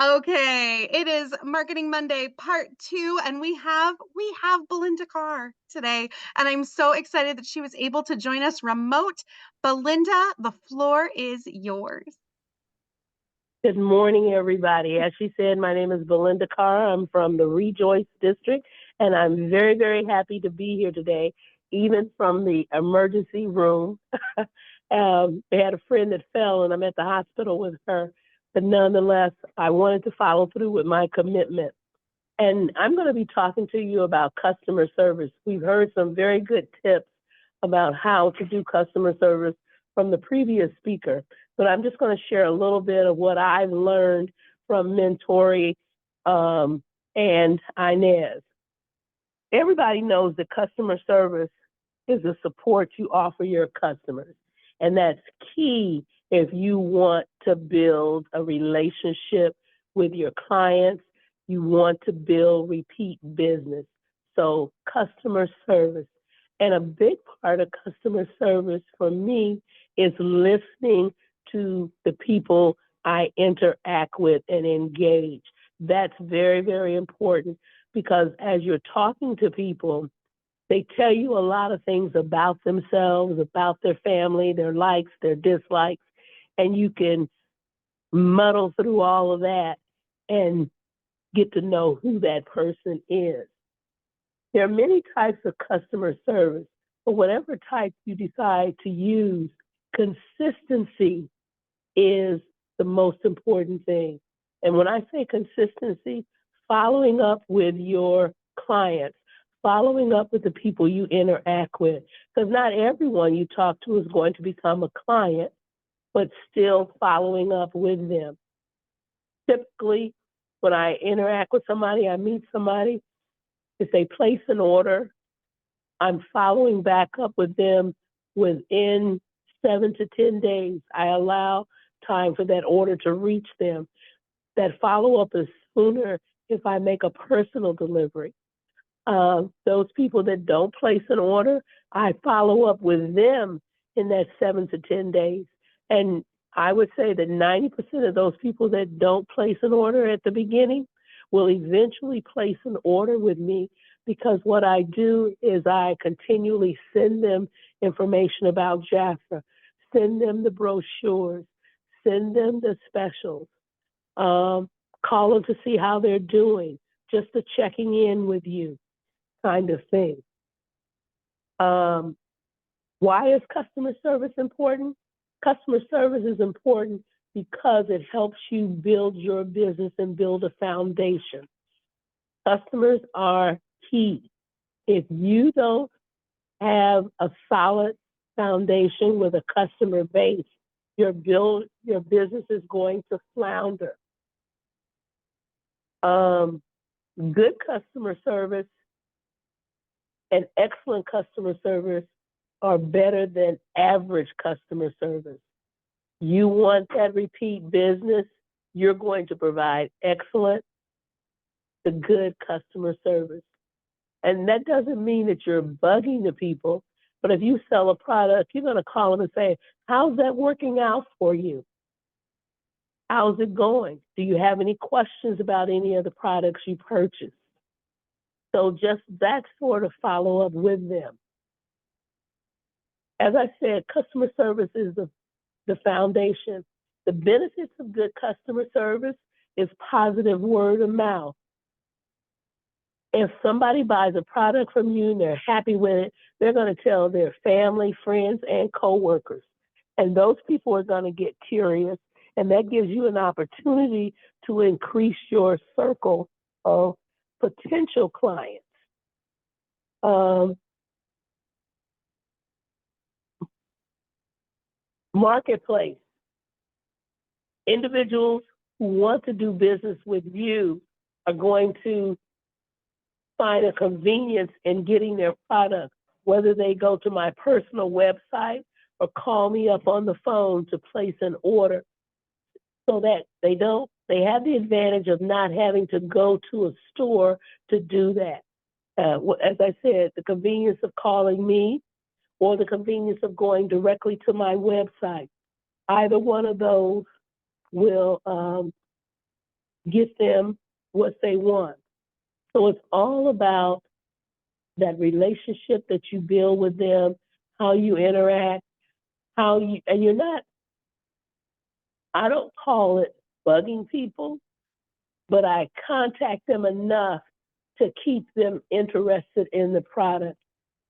Okay, it is Marketing Monday part 2, and we have Belinda Carr today, and I'm so excited that she was able to join us remote. Belinda, the floor is yours. Good morning, everybody. As she said, my name is Belinda Carr. I'm from the Rejoice District, and I'm very, very happy to be here today, even from the emergency room. They had a friend that fell, and I'm at the hospital with her. But nonetheless, I wanted to follow through with my commitment. And I'm going to be talking to you about customer service. We've heard some very good tips about how to do customer service from the previous speaker, but I'm just going to share a little bit of what I've learned from Mentori and Inez. Everybody knows that customer service is the support you offer your customers, and that's key if you want to build a relationship with your clients. You want to build repeat business. So customer service. And a big part of customer service for me is listening to the people I interact with and engage. That's very, very important because as you're talking to people, they tell you a lot of things about themselves, about their family, their likes, their dislikes, and you can muddle through all of that and get to know who that person is. There are many types of customer service, but whatever type you decide to use, consistency is the most important thing. And when I say consistency, following up with your clients, following up with the people you interact with, because not everyone you talk to is going to become a client, but still following up with them. Typically, when I interact with somebody, I meet somebody, if they place an order, I'm following back up with them within 7 to 10 days. I allow time for that order to reach them. That follow up is sooner if I make a personal delivery. Those people that don't place an order, I follow up with them in that 7 to 10 days. And I would say that 90% of those people that don't place an order at the beginning will eventually place an order with me because what I do is I continually send them information about Jafra, send them the brochures, send them the specials, call them to see how they're doing, just a checking in with you kind of thing. Why is customer service important? Customer service is important because it helps you build your business and build a foundation. Customers are key. If you don't have a solid foundation with a customer base, your business is going to flounder. Good customer service and excellent customer service are better than average customer service. You want that repeat business, you're going to provide excellent to good customer service. And that doesn't mean that you're bugging the people, but if you sell a product, you're going to call them and say, how's that working out for you? How's it going? Do you have any questions about any of the products you purchased? So just that sort of follow up with them. As I said, customer service is the foundation. The benefits of good customer service is positive word of mouth. If somebody buys a product from you and they're happy with it, they're going to tell their family, friends, and coworkers. And those people are going to get curious, and that gives you an opportunity to increase your circle of potential clients. Marketplace. Individuals who want to do business with you are going to find a convenience in getting their product, whether they go to my personal website or call me up on the phone to place an order so that they have the advantage of not having to go to a store to do that. As I said, the convenience of calling me or the convenience of going directly to my website. Either one of those will get them what they want. So it's all about that relationship that you build with them, how you interact, and you're not, I don't call it bugging people, but I contact them enough to keep them interested in the product.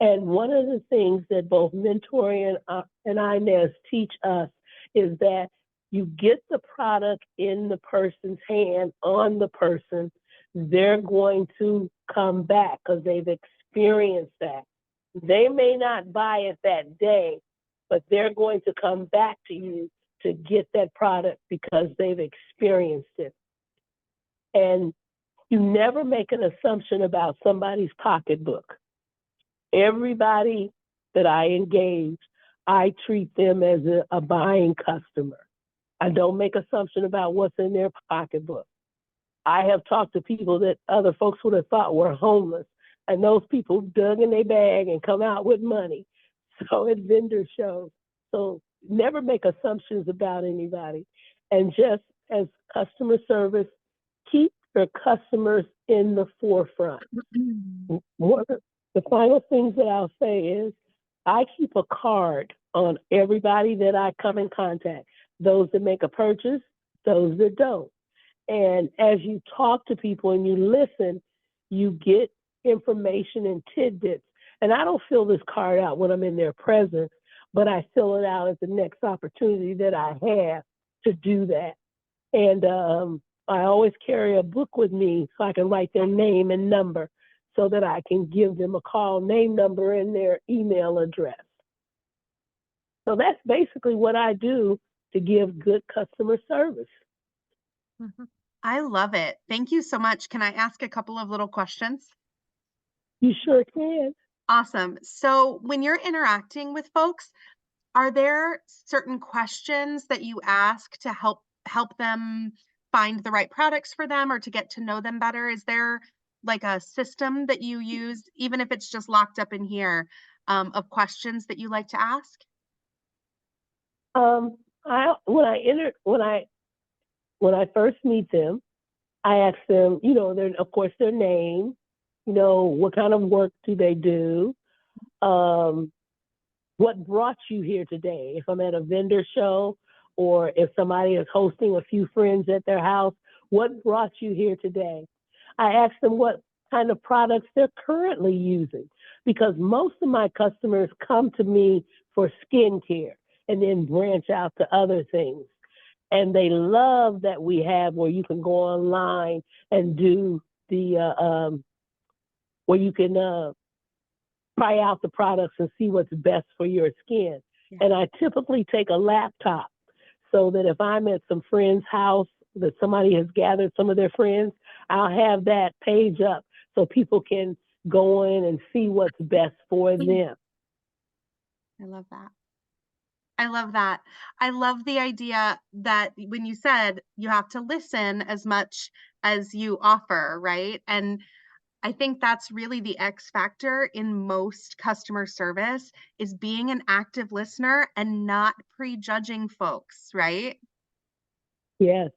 And one of the things that both mentoring and INES teach us is that you get the product in the person's hand, on the person, they're going to come back because they've experienced that. They may not buy it that day, but they're going to come back to you to get that product because they've experienced it. And you never make an assumption about somebody's pocketbook. Everybody that I engage, I treat them as a buying customer. I don't make assumption about what's in their pocketbook. I have talked to people that other folks would have thought were homeless, and those people dug in their bag and come out with money. So at vendor shows. So never make assumptions about anybody. And just as customer service, keep your customers in the forefront. One of the final things that I'll say is I keep a card on everybody that I come in contact, those that make a purchase, those that don't. And as you talk to people and you listen, you get information and tidbits. And I don't fill this card out when I'm in their presence, but I fill it out at the next opportunity that I have to do that. And I always carry a book with me so I can write their name and number so that I can give them a call, name, number, and their email address. So that's basically what I do to give good customer service. I love it. Thank you so much. Can I ask a couple of little questions? You sure can. Awesome. So when you're interacting with folks, are there certain questions that you ask to help them find the right products for them or to get to know them better? Is there like a system that you use, even if it's just locked up in here, of questions that you like to ask? When I first meet them, I ask them, of course, their name, what kind of work do they do? What brought you here today? If I'm at a vendor show or if somebody is hosting a few friends at their house, what brought you here today? I ask them what kind of products they're currently using because most of my customers come to me for skincare and then branch out to other things. And they love that we have where you can go online and do where you can try out the products and see what's best for your skin. Yeah. And I typically take a laptop so that if I'm at some friend's house that somebody has gathered some of their friends, I'll have that page up so people can go in and see what's best for them. I love that. I love that. I love the idea that when you said you have to listen as much as you offer, right? And I think that's really the X factor in most customer service is being an active listener and not prejudging folks, right? Yes,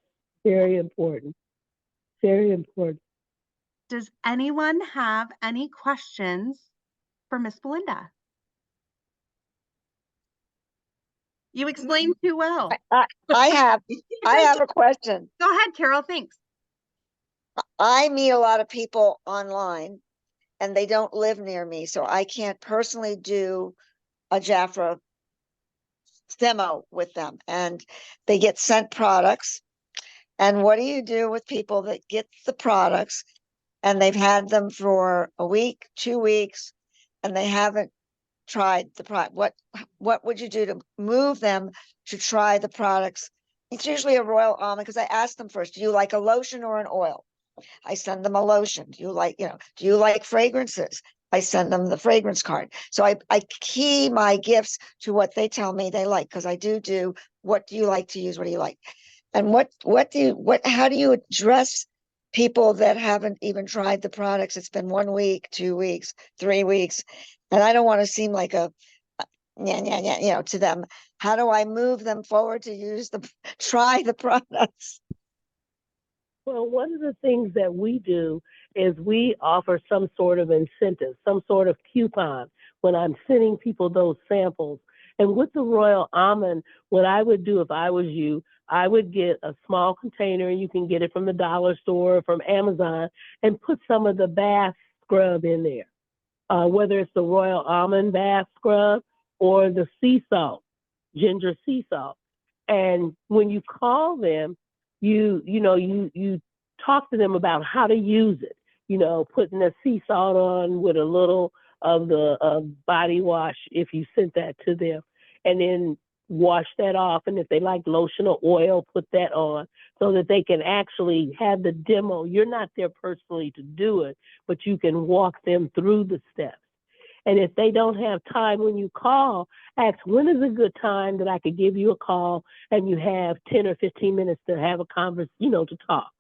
very important. Very important. Does anyone have any questions for Miss Belinda? You explained too well. I have a question. Go ahead, Carol. Thanks. I meet a lot of people online and they don't live near me, so I can't personally do a Jafra demo with them. And they get sent products. And what do you do with people that get the products and they've had them for a week, 2 weeks, and they haven't tried the product? What would you do to move them to try the products? It's usually a royal almond because I ask them first, do you like a lotion or an oil? I send them a lotion. Do you like fragrances? I send them the fragrance card. So I key my gifts to what they tell me they like, because I do what do you like to use? What do you like? And how do you address people that haven't even tried the products? It's been 1 week, 2 weeks, 3 weeks, and I don't want to seem like a yeah, to them. How do I move them forward to try the products? Well, one of the things that we do is we offer some sort of incentive, some sort of coupon when I'm sending people those samples. And with the Royal Almond, what I would do if I was you, I would get a small container. You can get it from the dollar store or from Amazon and put some of the bath scrub in there, whether it's the Royal Almond bath scrub or the sea salt, ginger sea salt. And when you call them, you talk to them about how to use it. Putting the sea salt on with a little of the body wash if you sent that to them, and then wash that off. And if they like lotion or oil, put that on so that they can actually have the demo. You're not there personally to do it, but you can walk them through the steps. And if they don't have time when you call, ask when is a good time that I could give you a call and you have 10 or 15 minutes to have a conversation, to talk.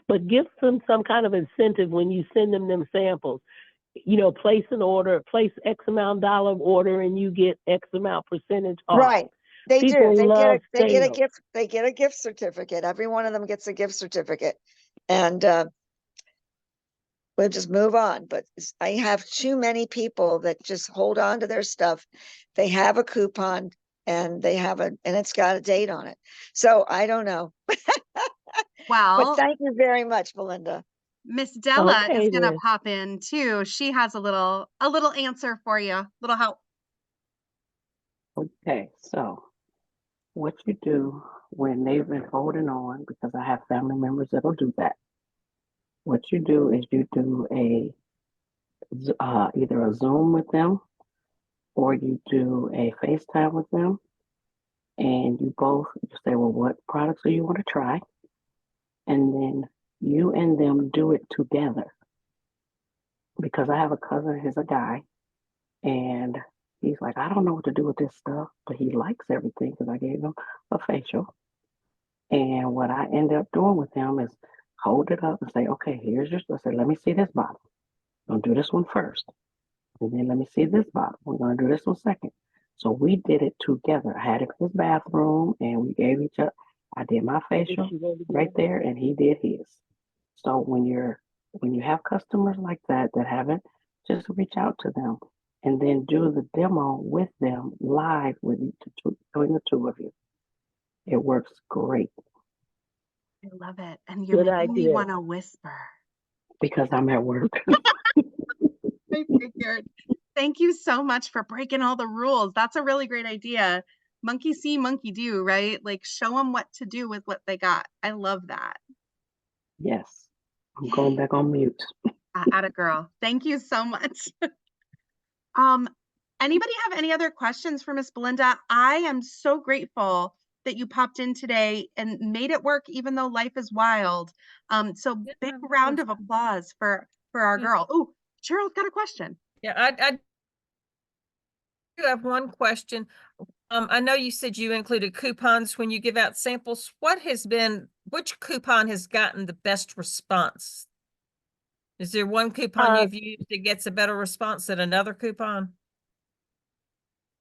But give them some kind of incentive when you send them samples. Place an order, place X amount dollar order, and you get X amount percentage off. Right. They People do. love They get a sales. gift. They get a gift certificate. Every one of them gets a gift certificate. And we'll just move on. But I have too many people that just hold on to their stuff. They have a coupon and and it's got a date on it. So I don't know. But Well, thank you very much, Belinda. Miss Della is Okay, gonna then. pop in too. She has a little answer for you, little help. Okay, so what you do when they've been holding on, because I have family members that'll do that. What you do is you do either a Zoom with them or you do a FaceTime with them, and you say, well, what products do you want to try? And then you and them do it together. Because I have a cousin, he's a guy, and he's like, I don't know what to do with this stuff, but he likes everything because I gave him a facial. And what I end up doing with him is hold it up and say, okay, here's your stuff. I say, let me see this bottle. I'm gonna do this one first. And then let me see this bottle. We're gonna do this one second. So we did it together. I had it in his bathroom and we gave each other. I did my facial right there and he did his. So when you have customers like that haven't, just reach out to them and then do the demo with them live between the two of you. It works great. I love it. And you're Good making me idea. want to whisper. Because I'm at work. I figured. Thank you so much for breaking all the rules. That's a really great idea. Monkey see, monkey do, right? Like show them what to do with what they got. I love that. Yes. I'm going back on mute. Atta girl. Thank you so much. Anybody have any other questions for Miss Belinda? I am so grateful that you popped in today and made it work, even though life is wild. So big round of applause for our girl. Oh, Cheryl's got a question. Yeah, I do have one question. I know you said you included coupons when you give out samples. Which coupon has gotten the best response? Is there one coupon you've used that gets a better response than another coupon?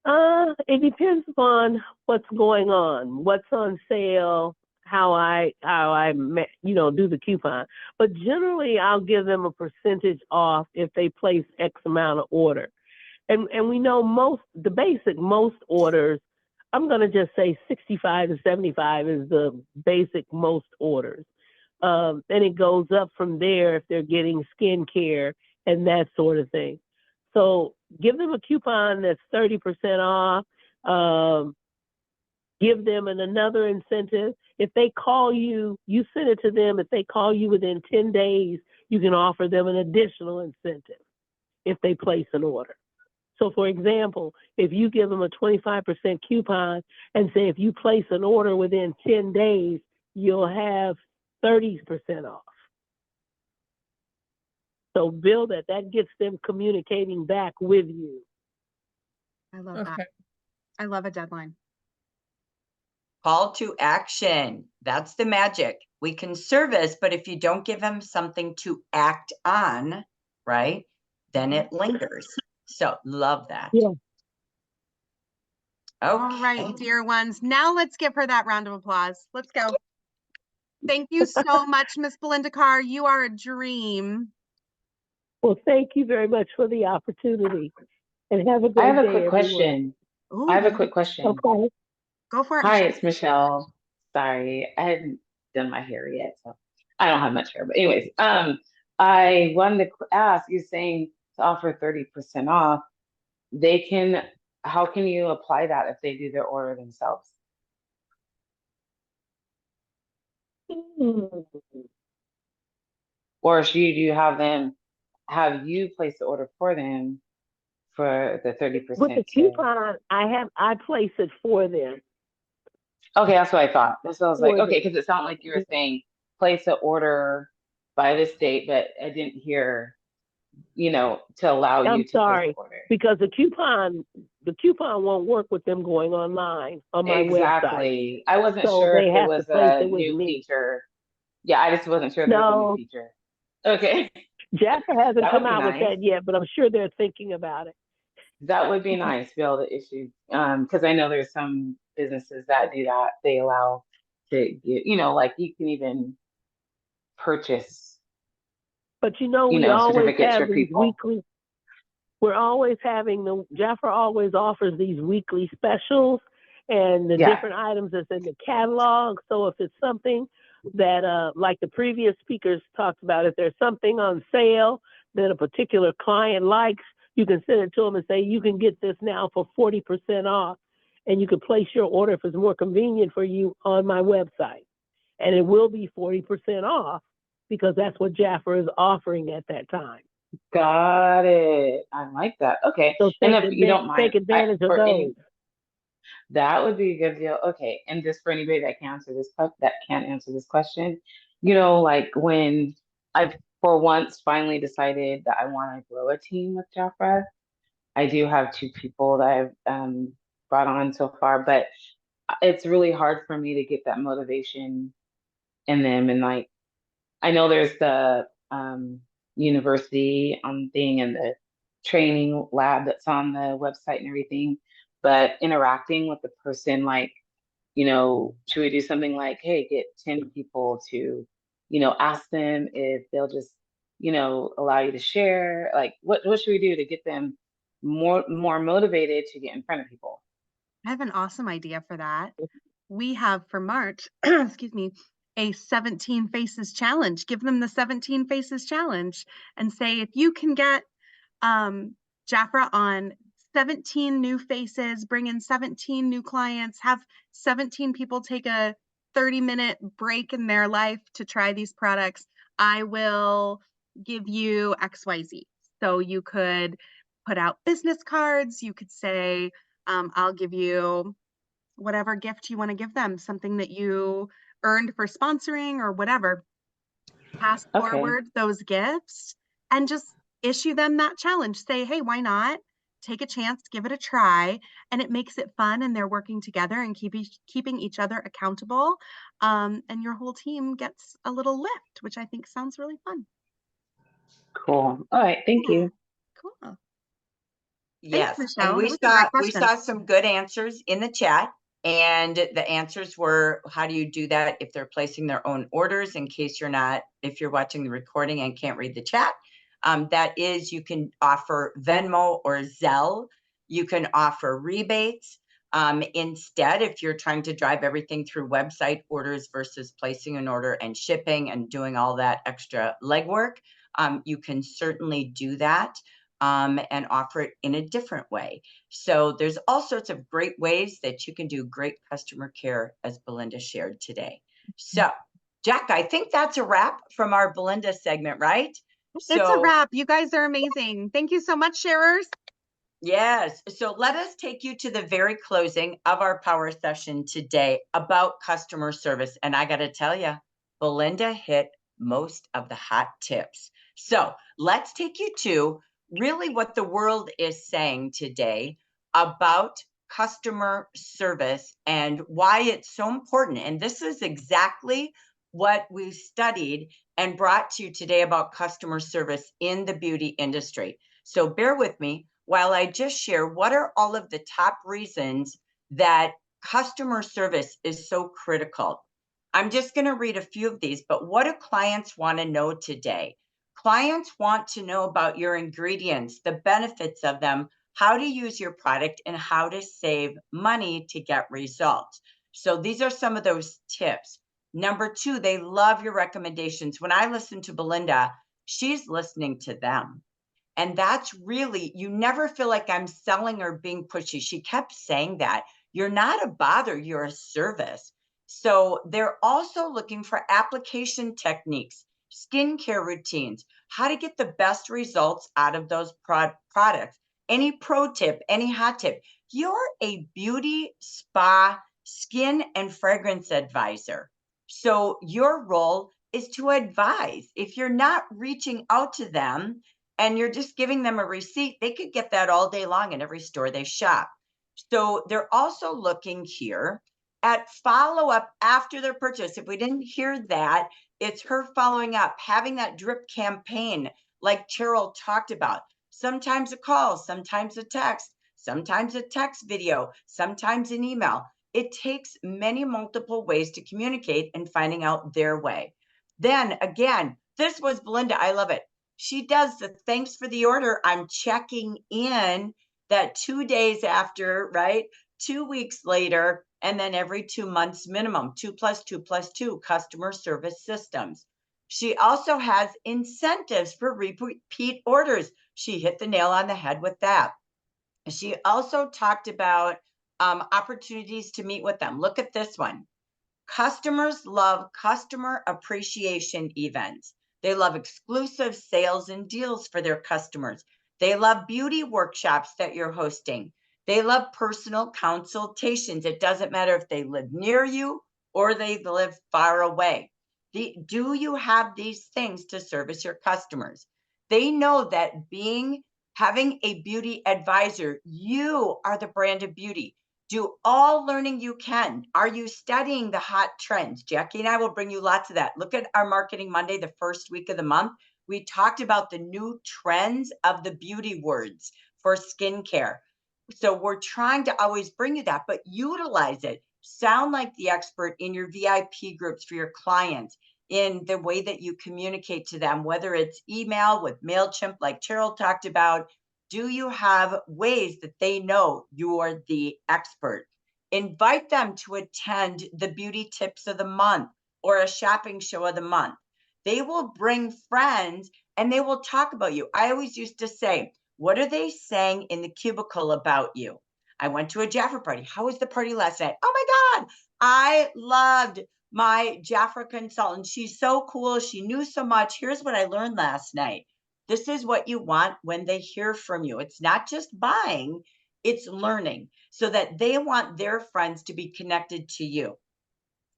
It depends upon what's going on, what's on sale, how I do the coupon. But generally, I'll give them a percentage off if they place X amount of order. And we know most orders, I'm going to just say 65 to 75 is the basic most orders. And it goes up from there if they're getting skincare and that sort of thing. So give them a coupon that's 30% off. Give them another incentive. If they call you, you send it to them. If they call you within 10 days, you can offer them an additional incentive if they place an order. So for example, if you give them a 25% coupon and say if you place an order within 10 days, you'll have 30% off. So build that gets them communicating back with you. I love that. I love a deadline. Call to action. That's the magic. We can service, but if you don't give them something to act on, right, then it lingers. So love that. Yeah. Okay. All right, dear ones. Now let's give her that round of applause. Let's go. Thank you so much, Miss Belinda Carr. You are a dream. Well, thank you very much for the opportunity, and have a I have great a day, quick everyone. question. Ooh, I have you a have quick question. Okay. go for it, Hi, Michelle. it's Michelle. Sorry, I hadn't done my hair yet, so I don't have much hair. But anyways, I wanted to ask, you're saying to offer 30% off, they can, how can you apply that if they do their order themselves? Hmm. Or should you have you place the order for them for the With the 30% to, coupon, I place it for them. okay, that's what I thought. That's what I was like, For okay, them. because it sounded like you were saying place an order by this date, but I didn't hear, to allow I'm you to place the sorry, order. because the coupon won't work with them going online on my website. Exactly. I wasn't So sure they if it have to was place a it with new me. feature. Yeah, I just wasn't sure if there was a new No, feature. Okay. Jaffa hasn't That would come be out with nice. that yet, but I'm sure they're thinking about it. That would be nice to be able to issue, because I know there's some businesses that do that. They allow to get, like you can even purchase, But we always certificates have for these people. weekly. We're always having Jaffa always offers these weekly specials and the Yeah. different items that's in the catalog. So if it's something that, like the previous speakers talked about, if there's something on sale that a particular client likes, you can send it to them and say, you can get this now for 40% off. And you can place your order if it's more convenient for you on my website. And it will be 40% off because that's what Jaffa is offering at that time. Got it. I like that. Okay. So And if you don't take mind, advantage of for those. that would be a good deal. Okay. And just for anybody that can answer that can't answer this question, like when I've for once finally decided that I want to grow a team with Jafra. I do have two people that I've brought on so far, but it's really hard for me to get that motivation in them. And like, I know there's the university thing and the training lab that's on the website and everything, but interacting with the person, like, should we do something like, hey, get 10 people to, ask them if they'll just, allow you to share? Like, what should we do to get them more motivated to get in front of people? I have an awesome idea for that. We have for March, excuse me, a 17 faces challenge. Give them the 17 faces challenge and say, if you can get Jafra on 17 new faces, bring in 17 new clients, have 17 people take a 30-minute break in their life to try these products, I will give you XYZ. So you could put out business cards. You could say, I'll give you whatever gift you want to give them, something that you earned for sponsoring or whatever. Pass Okay, forward those gifts and just issue them that challenge. Say, hey, why not? Take a chance, give it a try, and it makes it fun. And they're working together and keeping each other accountable. And your whole team gets a little lift, which I think sounds really fun. cool. All right, thank Yeah, you. cool. Thanks, Yes, and Michelle. we Those are great saw we questions. saw some good answers in the chat, and the answers were, how do you do that if they're placing their own orders? In case if you're watching the recording and can't read the chat, that is, you can offer Venmo or Zelle. You can offer rebates. Instead, if you're trying to drive everything through website orders versus placing an order and shipping and doing all that extra legwork, you can certainly do that. And offer it in a different way. So there's all sorts of great ways that you can do great customer care, as Belinda shared today. So, Jack, I think that's a wrap from our Belinda segment, right? It's a So, wrap. You guys are amazing. Thank you so much, sharers. yes. So let us take you to the very closing of our power session today about customer service. And I got to tell you, Belinda hit most of the hot tips. So let's take you to really what the world is saying today about customer service and why it's so important. And this is exactly what we studied and brought to you today about customer service in the beauty industry. So bear with me while I just share what are all of the top reasons that customer service is so critical. I'm just going to read a few of these, but what do clients want to know today? Clients want to know about your ingredients, the benefits of them, how to use your product, and how to save money to get results. So these are some of those tips. Number two, they love your recommendations. When I listen to Belinda, she's listening to them. And that's really, you never feel like I'm selling or being pushy. She kept saying that. You're not a bother, you're a service. So they're also looking for application techniques, skincare routines, how to get the best results out of those products. Any pro tip, any hot tip. You're a beauty, spa, skin, and fragrance advisor. So your role is to advise. If you're not reaching out to them, and you're just giving them a receipt, they could get that all day long in every store they shop. So they're also looking here at follow up after their purchase. If we didn't hear that, it's her following up, having that drip campaign like Cheryl talked about. Sometimes a call, sometimes a text video, sometimes an email. It takes many multiple ways to communicate and finding out their way. Then again, this was Belinda. I love it. She does the thanks for the order. I'm checking in that 2 days after, right? 2 weeks later, and then every 2 months minimum, 2+2+2 customer service systems. She also has incentives for repeat orders. She hit the nail on the head with that. She also talked about opportunities to meet with them. Look at this one. Customers love customer appreciation events. They love exclusive sales and deals for their customers. They love beauty workshops that you're hosting. They love personal consultations. It doesn't matter if they live near you or they live far away. Do you have these things to service your customers? They know that having a beauty advisor, you are the brand of beauty. Do all learning you can. Are you studying the hot trends? Jackie and I will bring you lots of that. Look at our Marketing Monday, the first week of the month. We talked about the new trends of the beauty words for skincare. So we're trying to always bring you that, but utilize it. Sound like the expert in your VIP groups for your clients, in the way that you communicate to them, whether it's email with MailChimp, like Cheryl talked about. Do you have ways that they know you're the expert? Invite them to attend the beauty tips of the month or a shopping show of the month. They will bring friends and they will talk about you. I always used to say, what are they saying in the cubicle about you? I went to a Jaffa party. How was the party last night? Oh my God, I loved my Jaffa consultant. She's so cool. She knew so much. Here's what I learned last night. This is what you want when they hear from you. It's not just buying, it's learning, so that they want their friends to be connected to you.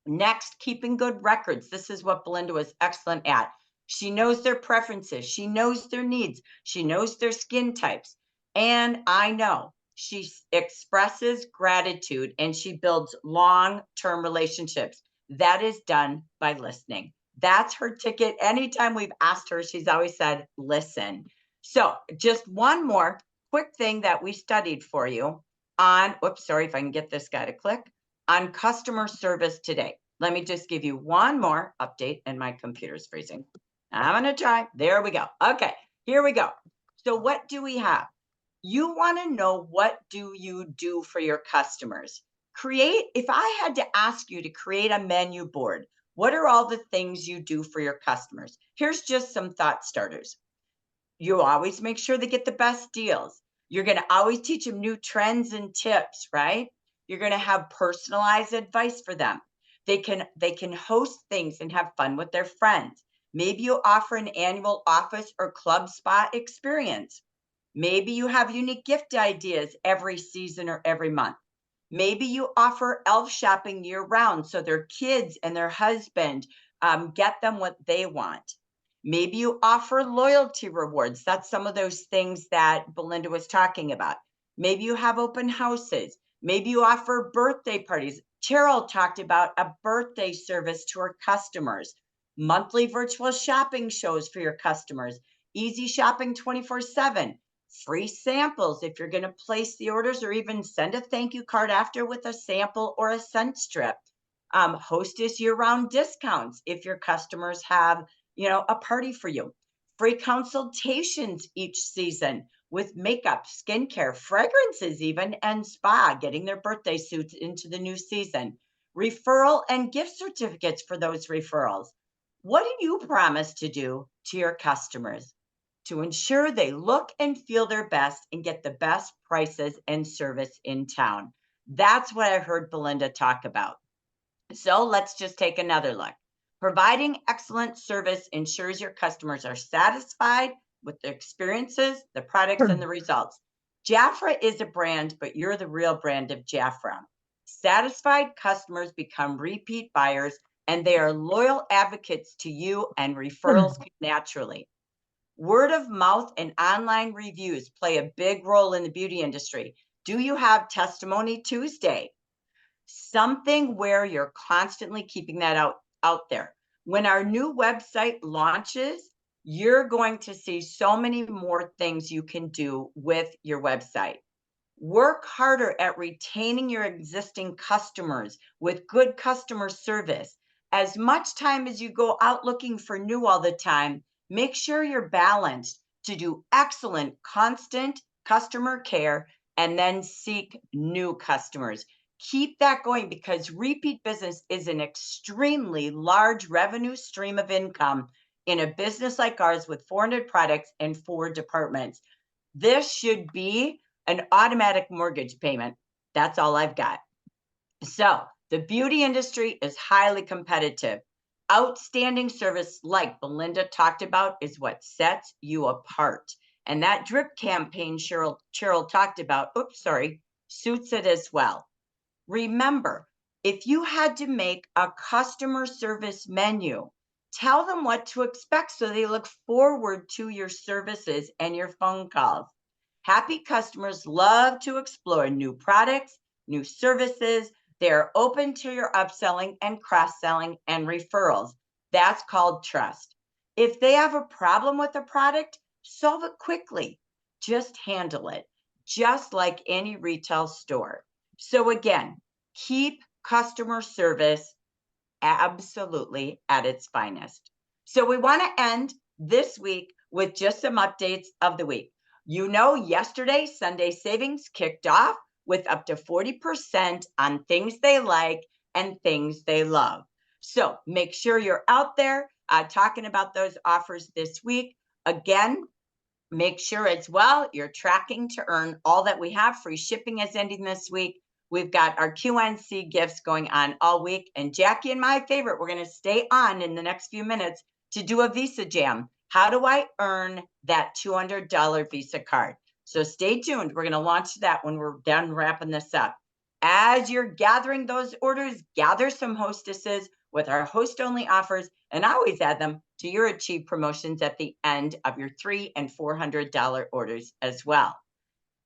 Next, keeping good records. This is what Belinda was excellent at. She knows their preferences. She knows their needs. She knows their skin types. And I know she expresses gratitude and she builds long-term relationships. That is done by listening. That's her ticket. Anytime we've asked her, she's always said, listen. So just one more quick thing that we studied for you on, whoops, sorry if I can get this guy to click, on customer service today. Let me just give you one more update, and my computer's freezing. I'm going to try. There we go. Okay, here we go. So what do we have? You want to know, what do you do for your customers? If I had to ask you to create a menu board, what are all the things you do for your customers? Here's just some thought starters. You always make sure they get the best deals. You're going to always teach them new trends and tips, right? You're going to have personalized advice for them. They can host things and have fun with their friends. Maybe you offer an annual office or club spa experience. Maybe you have unique gift ideas every season or every month. Maybe you offer elf shopping year round so their kids and their husband get them what they want. Maybe you offer loyalty rewards. That's some of those things that Belinda was talking about. Maybe you have open houses. Maybe you offer birthday parties. Cheryl talked about a birthday service to her customers, monthly virtual shopping shows for your customers, easy shopping 24/7, free samples if you're going to place the orders, or even send a thank you card after with a sample or a scent strip. Hostess year-round discounts if your customers have, a party for you. Free consultations each season with makeup, skincare, fragrances even, and spa, getting their birthday suits into the new season. Referral and gift certificates for those referrals. What do you promise to do to your customers to ensure they look and feel their best and get the best prices and service in town? That's what I heard Belinda talk about. So let's just take another look. Providing excellent service ensures your customers are satisfied with the experiences, the products, and the results. Jafra is a brand, but you're the real brand of Jafra. Satisfied customers become repeat buyers, and they are loyal advocates to you, and referrals come naturally. Word of mouth and online reviews play a big role in the beauty industry. Do you have Testimony Tuesday? Something where you're constantly keeping that out there. When our new website launches, you're going to see so many more things you can do with your website. Work harder at retaining your existing customers with good customer service. As much time as you go out looking for new all the time, make sure you're balanced to do excellent, constant customer care and then seek new customers. Keep that going because repeat business is an extremely large revenue stream of income in a business like ours with 400 products and 4 departments. This should be an automatic mortgage payment. That's all I've got. So the beauty industry is highly competitive. Outstanding service like Belinda talked about is what sets you apart. And that drip campaign Cheryl talked about, suits it as well. Remember, if you had to make a customer service menu, tell them what to expect so they look forward to your services and your phone calls. Happy customers love to explore new products, new services. They're open to your upselling and cross-selling and referrals. That's called trust. If they have a problem with a product, solve it quickly. Just handle it, just like any retail store. So again, keep customer service absolutely at its finest. So we want to end this week with just some updates of the week. Yesterday, Sunday Savings kicked off with up to 40% on things they like and things they love. So make sure you're out there talking about those offers this week. Again, make sure as well you're tracking to earn all that we have. Free shipping is ending this week. We've got our QNC gifts going on all week. And Jackie and my favorite, we're going to stay on in the next few minutes to do a Visa Jam. How do I earn that $200 Visa card? So stay tuned. We're going to launch that when we're done wrapping this up. As you're gathering those orders, gather some hostesses with our host-only offers, and I always add them to your Achieve promotions at the end of your $300 and $400 orders as well.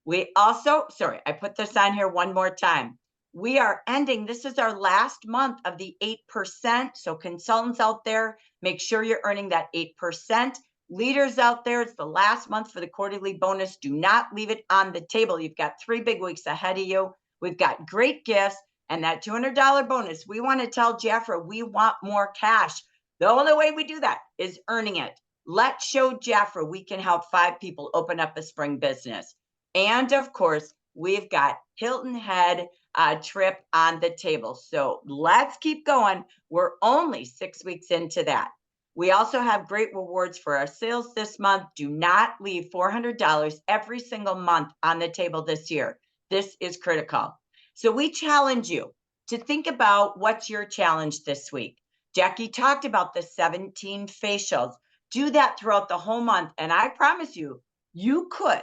We also, I put this on here one more time. We are ending, this is our last month of the 8%. So consultants out there, make sure you're earning that 8%. Leaders out there, it's the last month for the quarterly bonus. Do not leave it on the table. You've got 3 big weeks ahead of you. We've got great gifts and that $200 bonus. We want to tell Jafra we want more cash. The only way we do that is earning it. Let's show Jafra we can help 5 people open up a spring business. And of course, we've got Hilton Head trip on the table. So let's keep going. We're only 6 weeks into that. We also have great rewards for our sales this month. Do not leave $400 every single month on the table this year. This is critical. So we challenge you to think about what's your challenge this week. Jackie talked about the 17 facials. Do that throughout the whole month. And I promise you, you could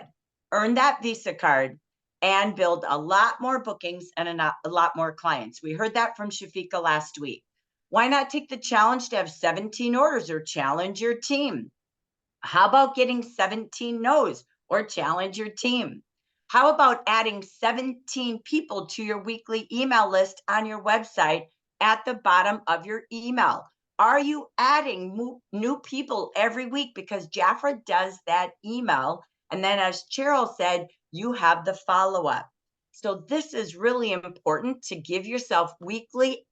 earn that Visa card and build a lot more bookings and a lot more clients. We heard that from Shafika last week. Why not take the challenge to have 17 orders or challenge your team? How about getting 17 no's or challenge your team? How about adding 17 people to your weekly email list on your website at the bottom of your email? Are you adding new people every week? Because Jafra does that email. And then as Cheryl said, you have the follow-up. So this is really important to give yourself weekly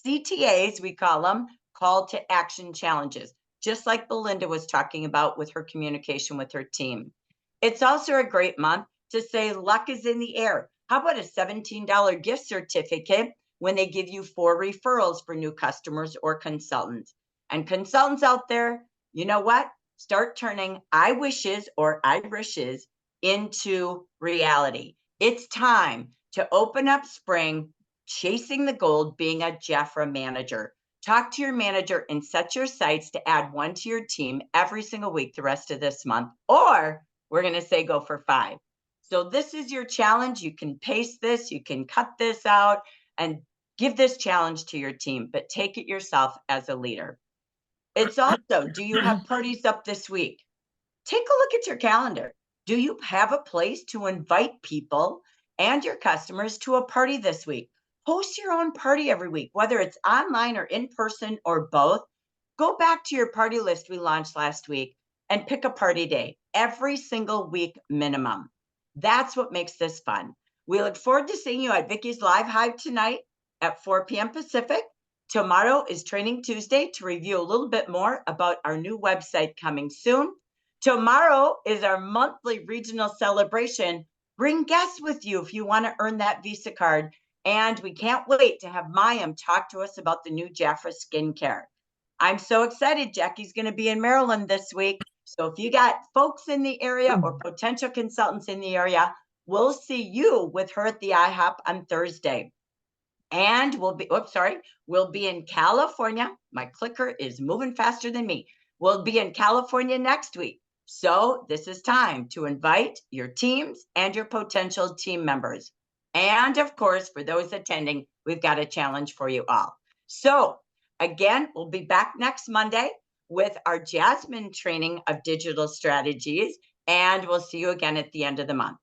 CTAs, we call them, call to action challenges, just like Belinda was talking about with her communication with her team. It's also a great month to say luck is in the air. How about a $17 gift certificate when they give you 4 referrals for new customers or consultants? And consultants out there, you know what? Start turning I wishes or Irishes into reality. It's time to open up spring, chasing the gold, being a Jafra manager. Talk to your manager and set your sights to add 1 to your team every single week the rest of this month, or we're going to say go for 5. So this is your challenge. You can paste this, you can cut this out and give this challenge to your team, but take it yourself as a leader. It's also, do you have parties up this week? Take a look at your calendar. Do you have a place to invite people and your customers to a party this week? Host your own party every week, whether it's online or in person or both. Go back to your party list we launched last week and pick a party day every single week minimum. That's what makes this fun. We look forward to seeing you at Vicky's Live Hive tonight at 4 p.m. Pacific. Tomorrow is Training Tuesday to review a little bit more about our new website coming soon. Tomorrow is our monthly regional celebration. Bring guests with you if you want to earn that Visa card. And we can't wait to have Mayim talk to us about the new Jafra skincare. I'm so excited. Jackie's going to be in Maryland this week. So if you got folks in the area or potential consultants in the area, we'll see you with her at the IHOP on Thursday. And we'll be in California. My clicker is moving faster than me. We'll be in California next week. So this is time to invite your teams and your potential team members. And of course, for those attending, we've got a challenge for you all. So again, we'll be back next Monday with our Jasmine training of digital strategies, and we'll see you again at the end of the month.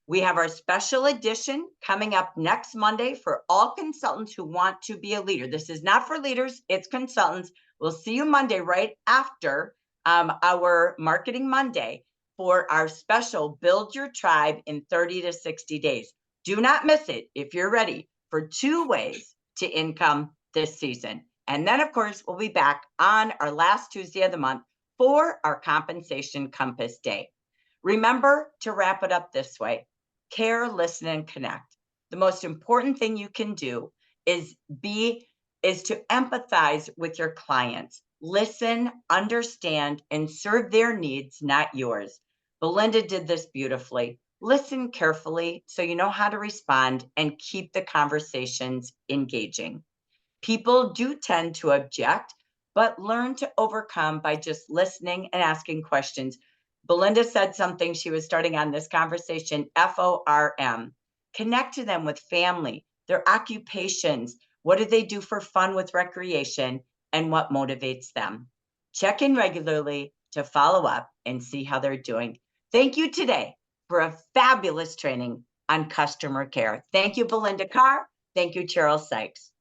We have our special edition coming up next Monday for all consultants who want to be a leader. This is not for leaders, it's consultants. We'll see you Monday right after our Marketing Monday for our special Build Your Tribe in 30 to 60 days. Do not miss it if you're ready for 2 ways to income this season. And then, of course, we'll be back on our last Tuesday of the month for our Compensation Compass Day. Remember to wrap it up this way. Care, listen, and connect. The most important thing you can do is to empathize with your clients. Listen, understand, and serve their needs, not yours. Belinda did this beautifully. Listen carefully so you know how to respond and keep the conversations engaging. People do tend to object, but learn to overcome by just listening and asking questions. Belinda said something, she was starting on this conversation, FORM. Connect to them with family, their occupations, what do they do for fun with recreation, and what motivates them. Check in regularly to follow up and see how they're doing. Thank you today for a fabulous training on customer care. Thank you, Belinda Carr. Thank you, Cheryl Sykes.